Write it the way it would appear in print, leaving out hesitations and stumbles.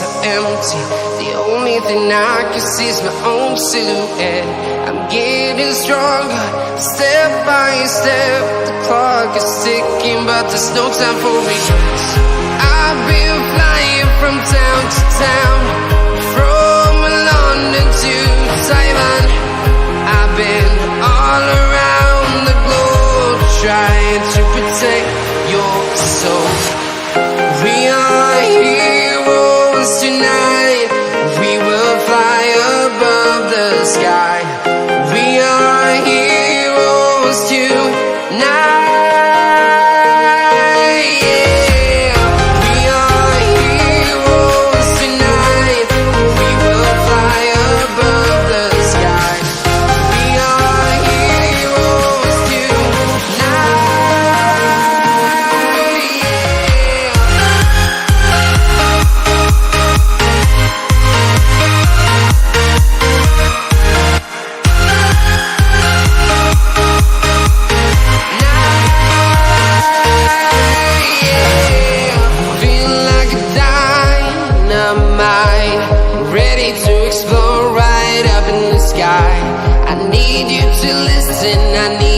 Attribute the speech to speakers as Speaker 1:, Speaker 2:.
Speaker 1: so empty. The only thing I can see is my own silhouette. I'm getting stronger, step by step. The clock is ticking, but there's no time for regrets. I've been flying from town to town, from London to Taiwan. I've been all around the globe, trying to protect your soul. We are heroes tonight. We will fly above the sky. We are heroes tonight. Yeah. We are heroes tonight. We will fly above the sky. We are heroes tonight. Ready to explore right up in the sky. I need you to listen, I need